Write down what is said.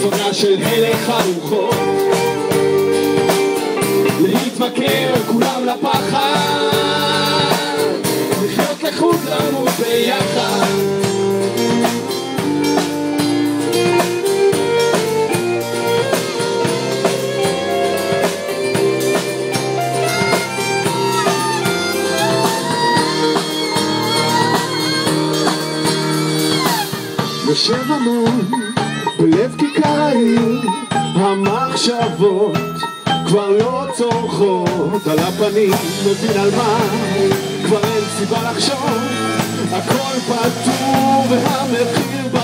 זונה של הלך הרוחות, להתמכר כולם לפחד, לחיות לחוד למות ביחד. יושב המון בלב כיכר העיר, המחשבות כבר לא צורכות על הפנים, מבין על מה כבר אין סיבה לחשוב, הכל פתור והמחיר